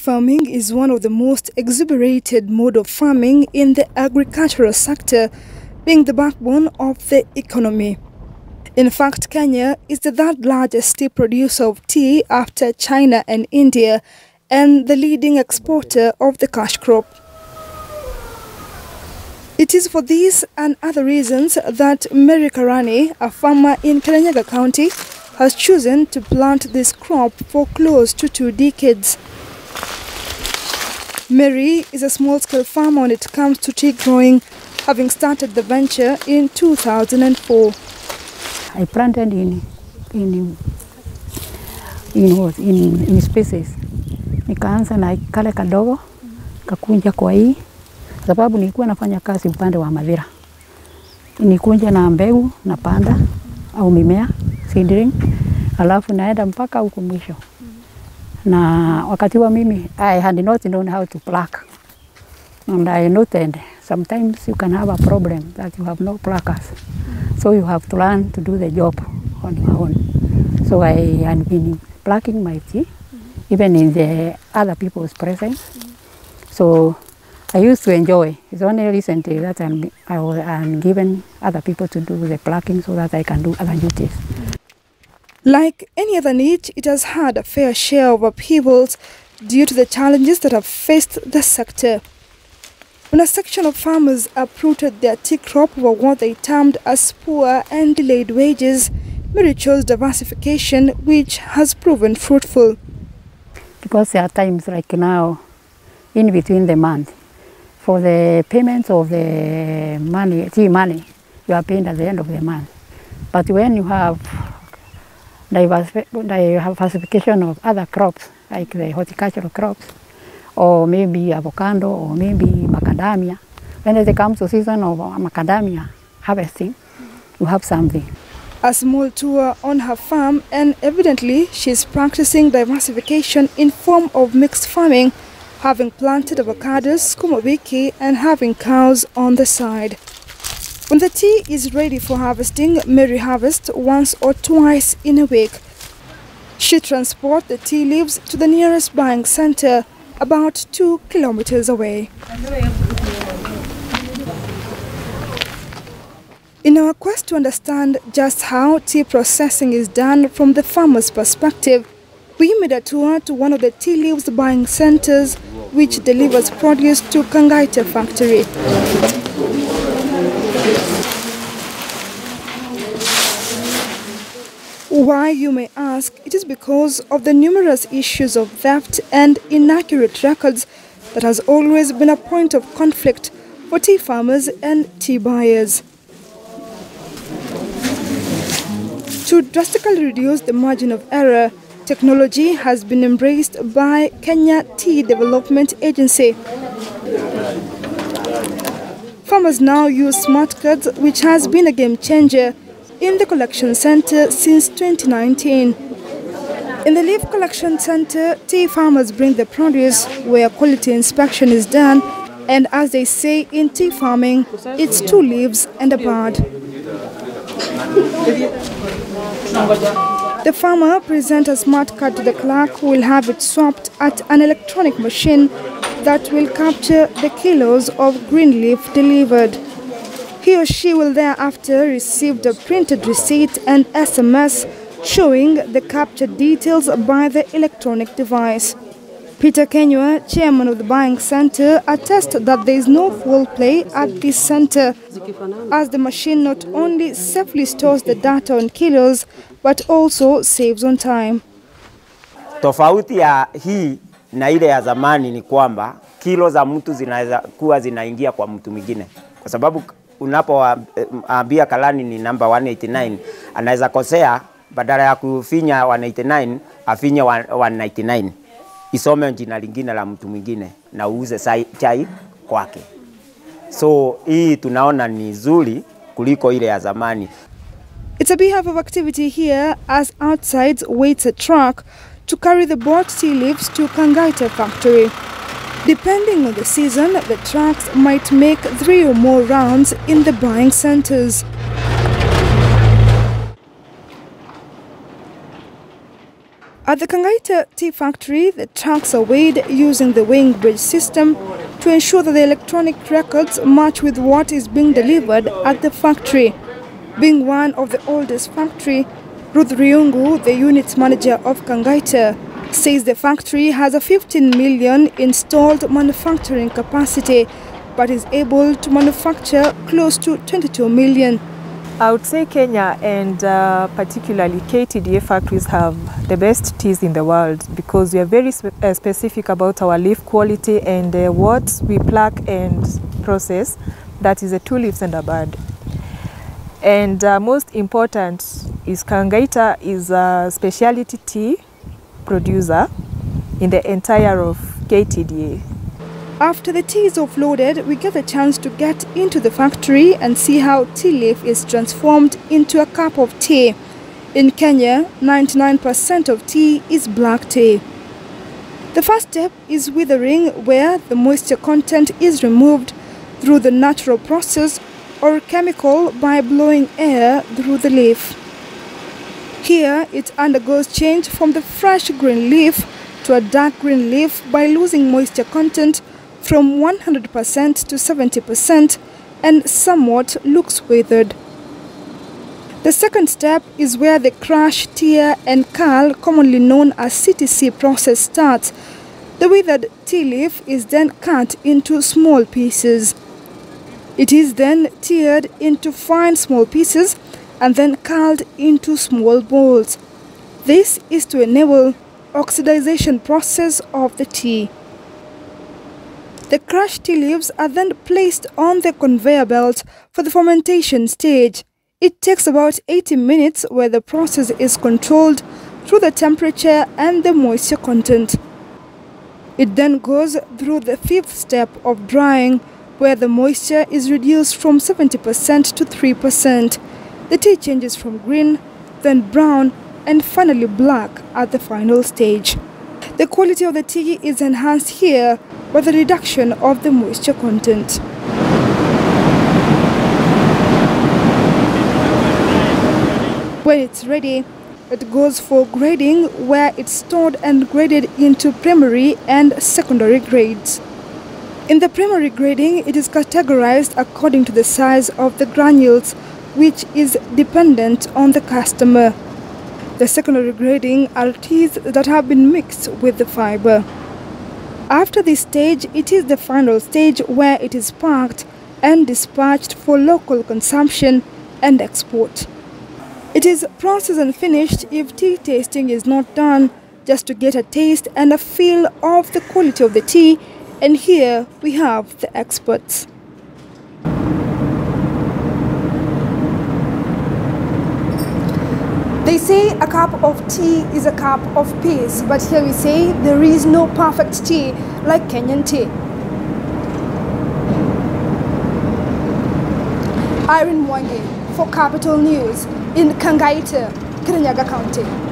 farming is one of the most exuberated mode of farming in the agricultural sector, being the backbone of the economy. In fact, Kenya is the third largest tea producer of tea after China and India, and the leading exporter of the cash crop. It is for these and other reasons that Mary Karani, a farmer in Kirinyaga County, has chosen to plant this crop for close to 2 decades. Mary is a small-scale farmer when it comes to tea growing, having started the venture in 2004. I planted in spaces. Nikaanza na kale kadogo, kakunja kwa hii, sababu nilikuwa nafanya kazi upande wa madhira. Nikunja na mbegu na panda au mimea, seedling, alafu naenda mpaka huko mwisho. Na wakati wa mimi, I had not known how to pluck. And I noted sometimes you can have a problem that you have no pluckers. So you have to learn to do the job on your own. So I had been plucking my tea, even in the other people's presence. So I used to enjoy. It's only recently that I'm given other people to do the plucking so that I can do other duties. Like any other niche, it has had a fair share of upheavals due to the challenges that have faced the sector. When a section of farmers uprooted their tea crop over what they termed as poor and delayed wages, Mary chose diversification, which has proven fruitful. Because there are times like now, in between the month, for the payments of the money, tea money, you are paying at the end of the month. But when you have diversification of other crops, like the horticultural crops, or maybe avocado, or maybe macadamia, when it comes to season of macadamia harvesting, you have something. A small tour on her farm, and evidently she's practicing diversification in form of mixed farming, having planted avocados, sukuma wiki, and having cows on the side. When the tea is ready for harvesting, Mary harvests once or twice in a week. She transports the tea leaves to the nearest buying center, about 2 kilometers away. In our quest to understand just how tea processing is done from the farmer's perspective, we made a tour to one of the tea leaves buying centers, which delivers produce to Kangaita factory. Why, you may ask? It is because of the numerous issues of theft and inaccurate records that has always been a point of conflict for tea farmers and tea buyers. To drastically reduce the margin of error, technology has been embraced by Kenya Tea Development Agency. Farmers now use smart cards, which has been a game changer in the collection center since 2019. In the leaf collection center, tea farmers bring the produce where quality inspection is done, and as they say in tea farming, it's 2 leaves and a bud. The farmer presents a smart card to the clerk, who will have it swapped at an electronic machine that will capture the kilos of green leaf delivered. He or she will thereafter receive the printed receipt and SMS showing the captured details by the electronic device. Peter Kenywa, chairman of the buying center, attests that there is no foul play at this center, as the machine not only safely stores the data on kilos, but also saves on time. Tofauti ya hii na ile ya zamani ni kwamba kilo za mtu zinaweza kuwa zinaingia kwa mtu mwingine, kwa sababu unapoambia kalani ni namba 189, anaweza kosea, badala ya kufinya 189 afinya 199, isome jina lingine la mtu mwingine na uuze chai kwake. So hii tunaona ni nzuri kuliko ile ya zamani. It's a beehive of activity here, as outside waits a truck to carry the bought tea leaves to Kangaita factory. Depending on the season, the trucks might make 3 or more rounds in the buying centers. At the Kangaita tea factory, the trucks are weighed using the weighing bridge system to ensure that the electronic records match with what is being delivered at the factory. Being one of the oldest factory, Ruth Riungu, the unit manager of Kangaita, says the factory has a 15 million installed manufacturing capacity, but is able to manufacture close to 22 million. I would say Kenya and particularly KTDA factories have the best teas in the world because we are very specific about our leaf quality and what we pluck and process, that is the 2 leaves and a bud. And most important is Kangaita is a specialty tea producer in the entire of KTDA. After the tea is offloaded, we get a chance to get into the factory and see how tea leaf is transformed into a cup of tea. In Kenya, 99% of tea is black tea. The first step is withering, where the moisture content is removed through the natural process or chemical by blowing air through the leaf. Here, it undergoes change from the fresh green leaf to a dark green leaf by losing moisture content from 100% to 70% and somewhat looks withered. The second step is where the crush, tear and curl, commonly known as CTC process, starts. The withered tea leaf is then cut into small pieces. It is then teared into fine small pieces and then curled into small balls. This is to enable oxidization process of the tea. The crushed tea leaves are then placed on the conveyor belt for the fermentation stage. It takes about 80 minutes, where the process is controlled through the temperature and the moisture content. It then goes through the 5th step of drying, where the moisture is reduced from 70% to 3%. The tea changes from green, then brown, and finally black at the final stage. The quality of the tea is enhanced here by the reduction of the moisture content. When it's ready, it goes for grading, where it's stored and graded into primary and secondary grades. In the primary grading, it is categorized according to the size of the granules, which is dependent on the customer. The secondary grading are teas that have been mixed with the fiber. After this stage, it is the final stage, where it is packed and dispatched for local consumption and export. It is processed and finished if tea tasting is not done, just to get a taste and a feel of the quality of the tea, and here we have the experts. They say a cup of tea is a cup of peace, but here we say there is no perfect tea like Kenyan tea. Irene Mwangi for Capital News in Kangaita, Kirinyaga County.